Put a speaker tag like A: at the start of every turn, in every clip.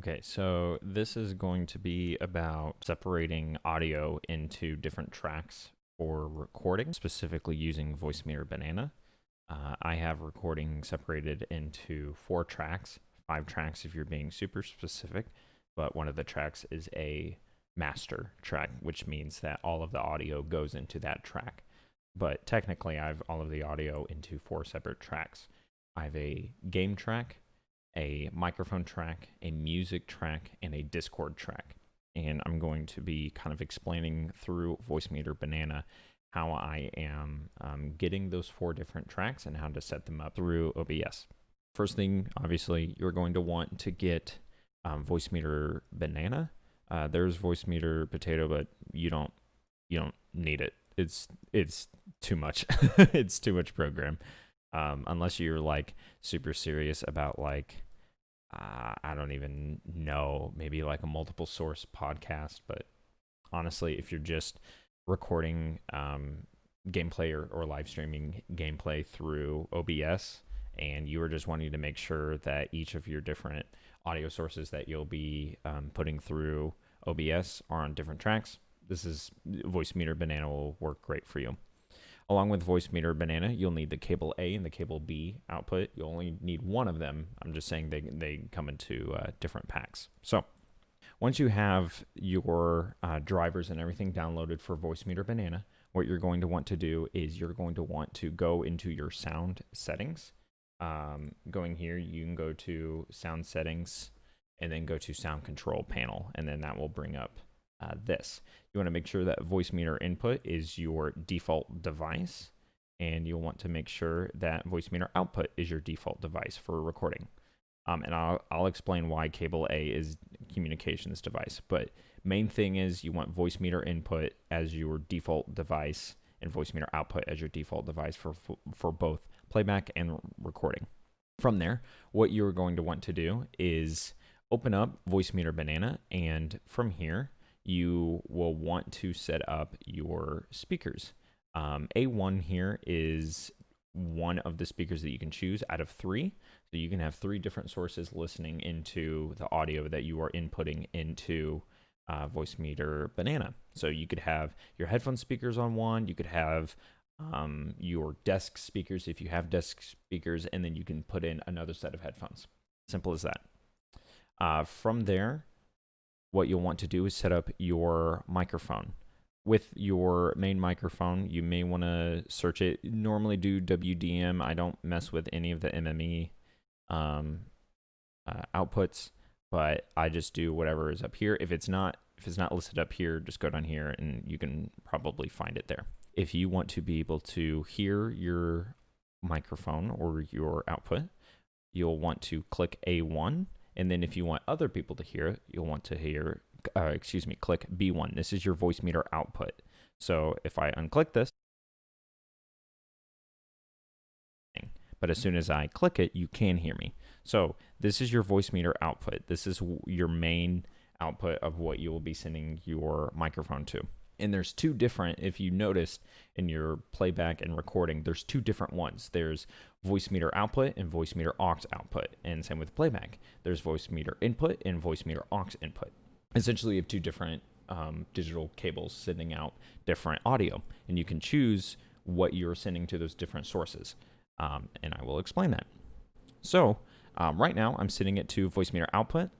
A: Okay, so this is going to be about separating audio into different tracks for recording, specifically using VoiceMeeter Banana. I have recording separated into 4 tracks, 5 tracks if you're being super specific, but one of the tracks is a master track, which means that all of the audio goes into that track. But technically, I have all of the audio into 4 separate tracks. I have a game track, a microphone track, a music track, and a Discord track. And I'm going to be kind of explaining through VoiceMeeter Banana how I am getting those 4 different tracks and how to set them up through OBS. First thing, obviously, you're going to want to get VoiceMeeter Banana. There's VoiceMeeter Potato, but you don't need it. It's too much. It's too much program. Unless you're like super serious about like, I don't even know, maybe like a multiple source podcast. But honestly, if you're just recording gameplay or live streaming gameplay through OBS, and you are just wanting to make sure that each of your different audio sources that you'll be putting through OBS are on different tracks, this is VoiceMeeter Banana will work great for you. Along with VoiceMeeter Banana, you'll need the cable A and the cable B output. You'll only need one of them. I'm just saying they come into different packs. So once you have your drivers and everything downloaded for VoiceMeeter Banana, what you're going to want to do is you're going to want to go into your sound settings. Going here, you can go to sound settings and then go to sound control panel, and then that will bring up this. You want to make sure that VoiceMeeter input is your default device, and you'll want to make sure that VoiceMeeter output is your default device for recording. And I'll explain why cable A is communications device, but main thing is you want VoiceMeeter input as your default device and VoiceMeeter output as your default device for both playback and recording. From there, what you're going to want to do is open up VoiceMeeter Banana, and from here, you will want to set up your speakers. A1 here is one of the speakers that you can choose out of 3. So you can have 3 different sources listening into the audio that you are inputting into VoiceMeeter Banana. So you could have your headphone speakers on one, you could have your DESC speakers if you have DESC speakers, and then you can put in another set of headphones. Simple as that. From there, what you'll want to do is set up your microphone. With your main microphone, you may want to search it. Normally do WDM. I don't mess with any of the MME outputs, but I just do whatever is up here. If it's not listed up here, just go down here and you can probably find it there. If you want to be able to hear your microphone or your output, you'll want to click A1. And then if you want other people to hear it, you'll want to click B1. This is your VoiceMeeter output. So if I unclick this, but as soon as I click it, you can hear me. So this is your VoiceMeeter output. This is your main output of what you will be sending your microphone to. And there's 2 different, if you noticed in your playback and recording, there's 2 different ones. There's VoiceMeeter output and VoiceMeeter aux output. And same with playback. There's VoiceMeeter input and VoiceMeeter aux input. Essentially, you have 2 different digital cables sending out different audio. And you can choose what you're sending to those different sources. And I will explain that. So right now, I'm sending it to VoiceMeeter output.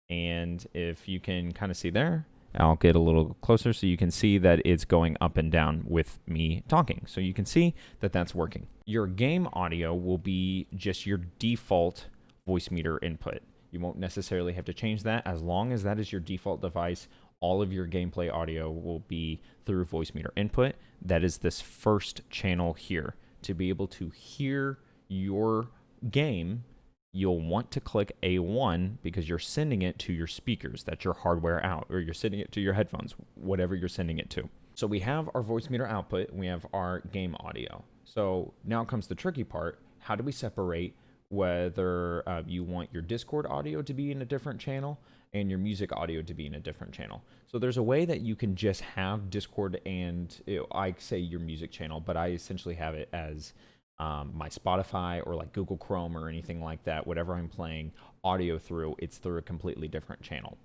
A: And if you can kind of see there, I'll get a little closer so you can see that it's going up and down with me talking. So you can see that that's working. Your game audio will be just your default VoiceMeeter input. You won't necessarily have to change that. As long as that is your default device, all of your gameplay audio will be through VoiceMeeter input. That is this first channel here. To be able to hear your game, you'll want to click A1 because you're sending it to your speakers. That's your hardware out, or you're sending it to your headphones, whatever you're sending it to. So we have our VoiceMeeter output, and we have our game audio. So now comes the tricky part. How do we separate whether you want your Discord audio to be in a different channel and your music audio to be in a different channel? So there's a way that you can just have Discord and I say your music channel, but I essentially have it as my Spotify or like Google Chrome or anything like that, whatever I'm playing audio through, it's through a completely different channel,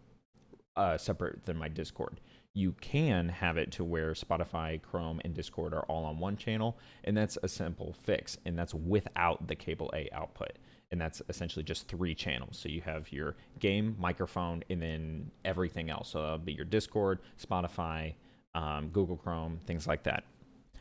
A: separate than my Discord. You can have it to where Spotify, Chrome, and Discord are all on one channel, and that's a simple fix, and that's without the cable A output. And that's essentially just 3 channels. So you have your game, microphone, and then everything else. So that'll be your Discord, Spotify, Google Chrome, things like that.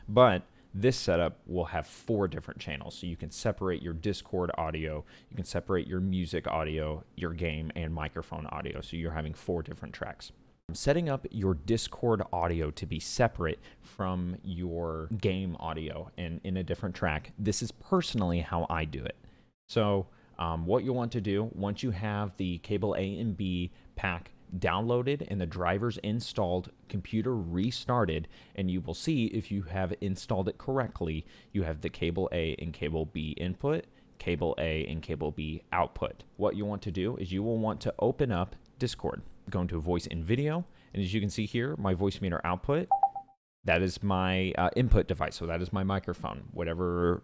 A: But this setup will have 4 different channels. So you can separate your Discord audio, you can separate your music audio, your game, and microphone audio. So you're having 4 different tracks. Setting up your Discord audio to be separate from your game audio and in a different track, this is personally how I do it. So what you'll want to do, once you have the cable A and B pack downloaded and the drivers installed, computer restarted, and you will see if you have installed it correctly, you have the cable A and cable B input, cable A and cable B output. What you want to do is you will want to open up Discord. Go into voice and video, and as you can see here, my VoiceMeeter output, that is my input device. So that is my microphone. Whatever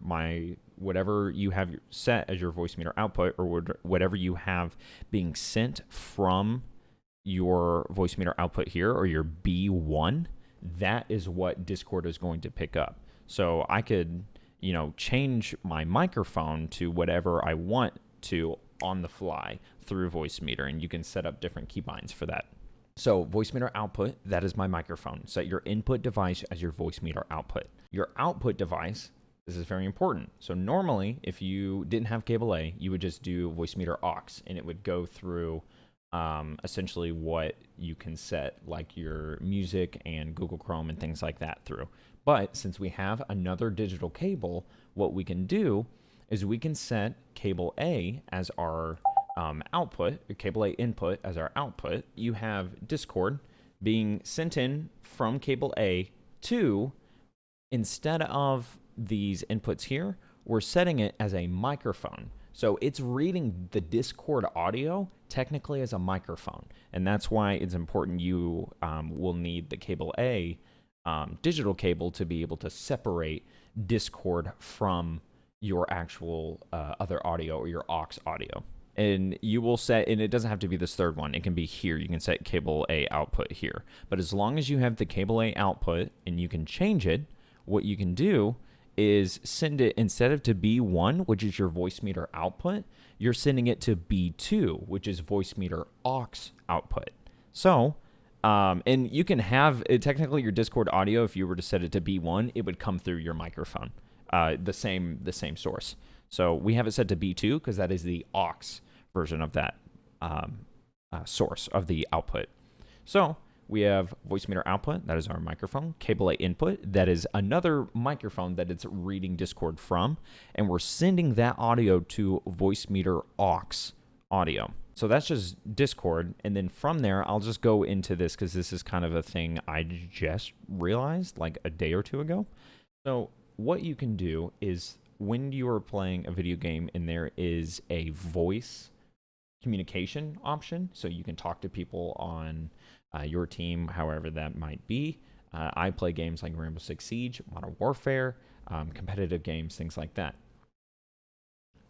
A: you have set as your VoiceMeeter output, or whatever you have being sent from your VoiceMeeter output here, or your B1, that is what Discord is going to pick up. So I could, change my microphone to whatever I want to on the fly through VoiceMeeter, and you can set up different keybinds for that. So VoiceMeeter output, that is my microphone. Set your input device as your VoiceMeeter output. Your output device, this is very important. So normally, if you didn't have cable A, you would just do VoiceMeeter aux, and it would go through essentially what you can set, like your music and Google Chrome and things like that through. But since we have another digital cable, what we can do is we can set cable A as our output, or cable A input as our output. You have Discord being sent in from cable A to, instead of these inputs here, we're setting it as a microphone. So it's reading the Discord audio technically as a microphone. And that's why it's important you will need the cable A digital cable to be able to separate Discord from your actual other audio or your aux audio. And you will set, and it doesn't have to be this third one, it can be here. You can set cable A output here. But as long as you have the cable A output and you can change it, what you can do is send it, instead of to B1, which is your VoiceMeeter output, you're sending it to B2, which is VoiceMeeter aux output. So, and you can have, technically your Discord audio, if you were to set it to B1, it would come through your microphone. The same source. So we have it set to B2 because that is the aux version of that source of the output. So we have VoiceMeeter output, that is our microphone. Cable A input, that is another microphone that it's reading Discord from, and we're sending that audio to VoiceMeeter aux audio. So that's just Discord, and then from there, I'll just go into this because this is kind of a thing I just realized like a day or two ago. So what you can do is, when you are playing a video game and there is a voice communication option, so you can talk to people on your team, however that might be. I play games like Rainbow Six Siege, Modern Warfare, competitive games, things like that.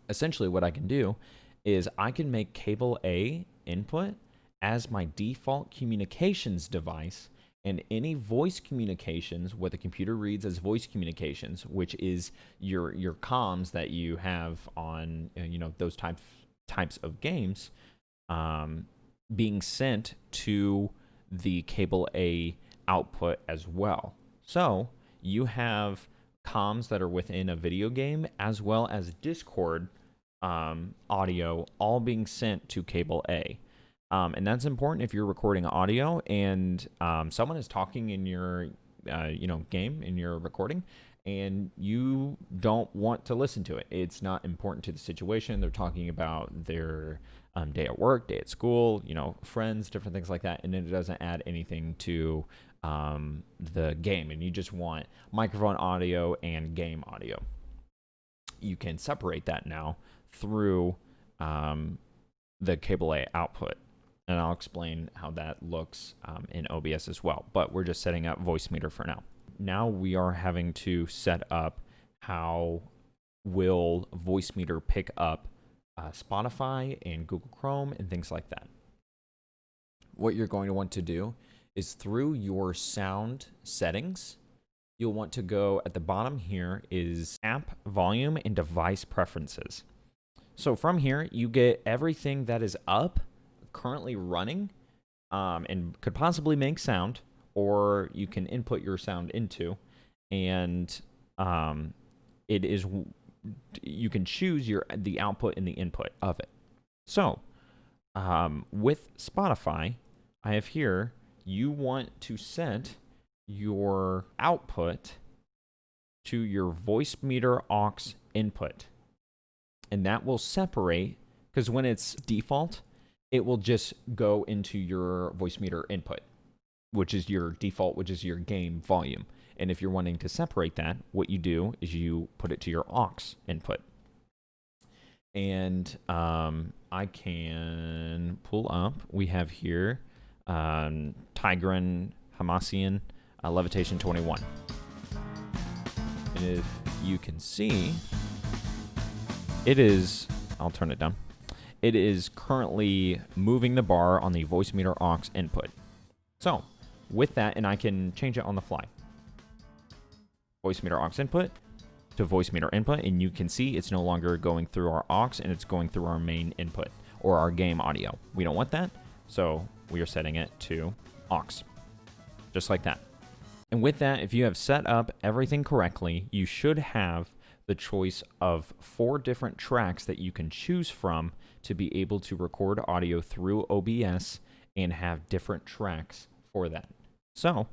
A: Essentially what I can do is I can make cable A input as my default communications device, and any voice communications, what the computer reads as voice communications, which is your comms that you have on those types of games, being sent to the cable A output as well. So you have comms that are within a video game as well as Discord audio all being sent to cable A. And that's important if you're recording audio and someone is talking in your game, in your recording, and you don't want to listen to it. It's not important to the situation. They're talking about their day at work, day at school, friends, different things like that, and it doesn't add anything to the game, and you just want microphone audio and game audio. You can separate that now through the cable A output. And I'll explain how that looks in OBS as well. But we're just setting up VoiceMeeter for now. Now we are having to set up how will VoiceMeeter pick up Spotify and Google Chrome and things like that. What you're going to want to do is through your sound settings, you'll want to go at the bottom here is app volume and device preferences. So from here, you get everything that is up, currently running, and could possibly make sound, or you can input your sound into, and it is, you can choose the output and the input of it. So with Spotify, I have here, you want to set your output to your VoiceMeeter aux input. And that will separate, because when it's default, it will just go into your VoiceMeeter input, which is your default, which is your game volume. And if you're wanting to separate that, what you do is you put it to your aux input. And I can pull up, we have here Tigran Hamasian Levitation 21. And if you can see, it is, I'll turn it down. It is currently moving the bar on the VoiceMeeter aux input. So with that, and I can change it on the fly. VoiceMeeter aux input to VoiceMeeter input, and you can see it's no longer going through our aux and it's going through our main input or our game audio. We don't want that, so we are setting it to aux, just like that. And with that, if you have set up everything correctly, you should have the choice of 4 different tracks that you can choose from to be able to record audio through OBS and have different tracks for that. So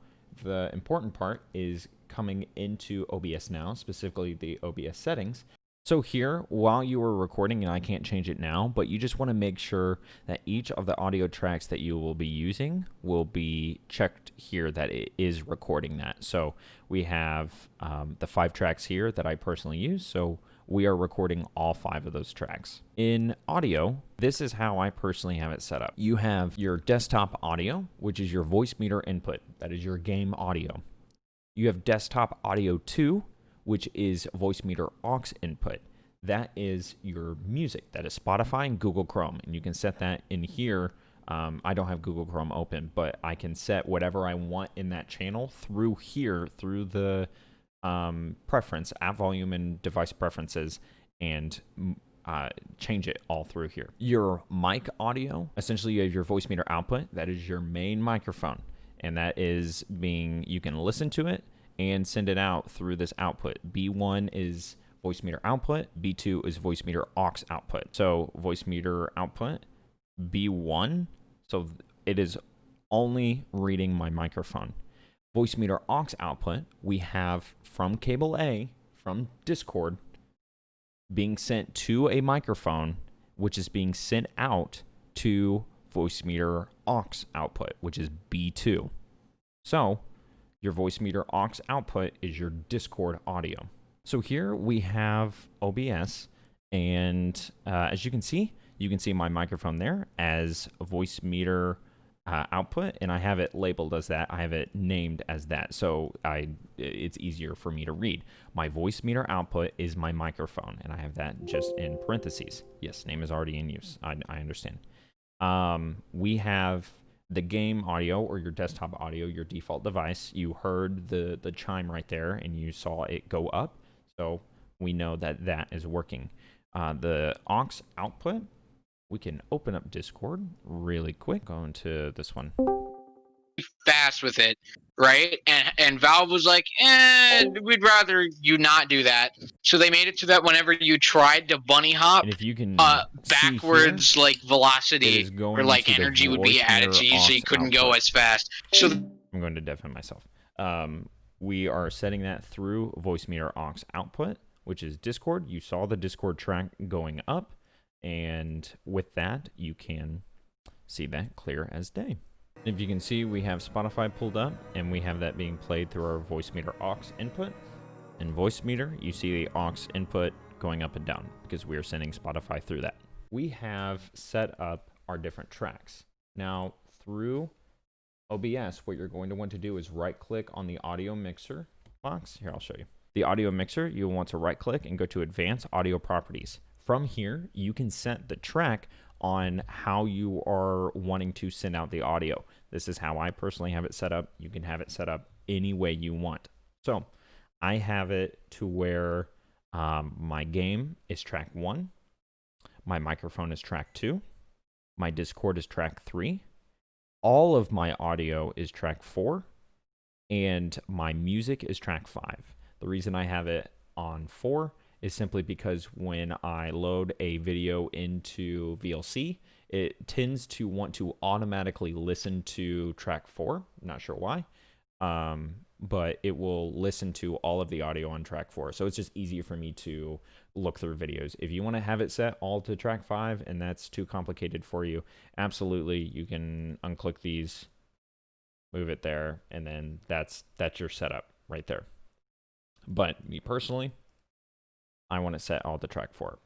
A: the important part is coming into OBS now, specifically the OBS settings. So here, while you are recording, and I can't change it now, but you just want to make sure that each of the audio tracks that you will be using will be checked here that it is recording that. So we have the 5 tracks here that I personally use, so we are recording all 5 of those tracks. In audio, this is how I personally have it set up. You have your desktop audio, which is your VoiceMeeter input. That is your game audio. You have desktop audio 2, which is VoiceMeeter aux input. That is your music. That is Spotify and Google Chrome. And you can set that in here. I don't have Google Chrome open, but I can set whatever I want in that channel through here, through the preference, app volume and device preferences, and change it all through here. Your mic audio, essentially you have your VoiceMeeter output. That is your main microphone. And that is you can listen to it and send it out through this output. B1 is VoiceMeeter output. B2 is VoiceMeeter aux output. So VoiceMeeter output, B1, so it is only reading my microphone. VoiceMeeter aux output, we have from cable A, from Discord, being sent to a microphone, which is being sent out to VoiceMeeter aux output, which is B2. So your VoiceMeeter aux output is your Discord audio. So here we have OBS, and as you can see my microphone there as VoiceMeeter output, and I have it labeled as that. I have it named as that, so it's easier for me to read. My VoiceMeeter output is my microphone, and I have that just in parentheses. Yes, name is already in use. I understand. We have the game audio or your desktop audio, your default device. You heard the chime right there, and you saw it go up, so we know that that is working. The aux output, we can open up Discord really quick. Go into this one.
B: Fast with it, right? And Valve was like, we'd rather you not do that. So they made it so that whenever you tried to bunny hop,
A: and if you can
B: backwards,
A: here,
B: like velocity or like energy would be added to you, so you couldn't go as fast. So
A: I'm going to deafen myself. We are setting that through VoiceMeeter aux output, which is Discord. You saw the Discord track going up, and with that, you can see that clear as day. If you can see, we have Spotify pulled up, and we have that being played through our VoiceMeeter aux input. In VoiceMeeter, you see the aux input going up and down because we are sending Spotify through that. We have set up our different tracks. Now, through OBS, what you're going to want to do is right-click on the audio mixer box. Here, I'll show you. The audio mixer, you'll want to right click and go to Advanced Audio Properties. From here, you can set the track on how you are wanting to send out the audio. This is how I personally have it set up. You can have it set up any way you want. So I have it to where my game is track 1, my microphone is track 2, my Discord is track 3, all of my audio is track 4, and my music is track 5. The reason I have it on 4 is simply because when I load a video into VLC, it tends to want to automatically listen to track 4. I'm not sure why, but it will listen to all of the audio on track 4. So it's just easier for me to look through videos. If you want to have it set all to track 5 and that's too complicated for you, absolutely, you can unclick these, move it there, and then that's your setup right there. But me personally, I want it set all to track 4.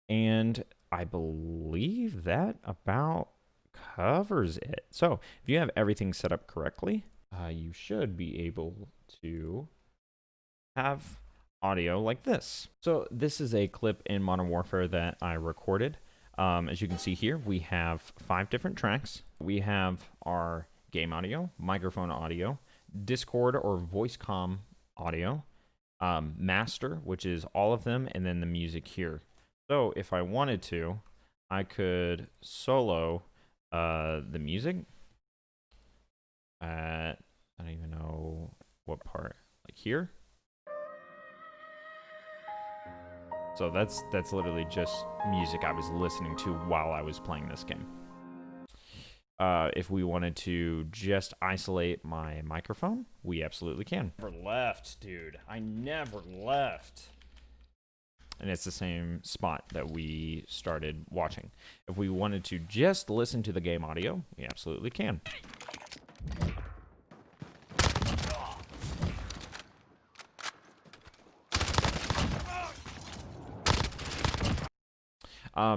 A: And I believe that about covers it. So if you have everything set up correctly, you should be able to have audio like this. So this is a clip in Modern Warfare that I recorded. As you can see here, we have 5 different tracks. We have our game audio, microphone audio, Discord or voice comm audio, master, which is all of them, and then the music here. So if I wanted to, I could solo the music at, I don't even know what part, like here. So that's literally just music I was listening to while I was playing this game. If we wanted to just isolate my microphone, we absolutely can. Never left, dude. I never left. And it's the same spot that we started watching. If we wanted to just listen to the game audio, we absolutely can.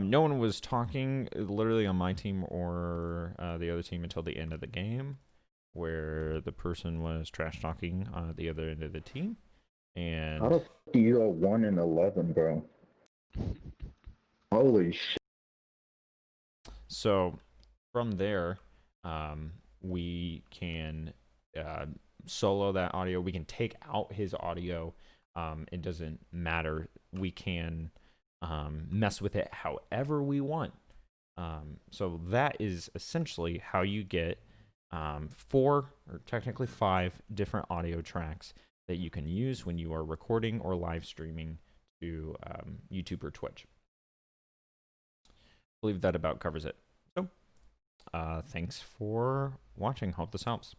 A: No one was talking literally on my team or the other team until the end of the game, where the person was trash talking on the other end of the team. And
C: how the fuck do you go 1-11, bro? Holy shit.
A: So from there, we can solo that audio. We can take out his audio. It doesn't matter. We can mess with it however we want. So that is essentially how you get 4 or technically 5 different audio tracks that you can use when you are recording or live streaming to YouTube or Twitch. I believe that about covers it. So thanks for watching. Hope this helps.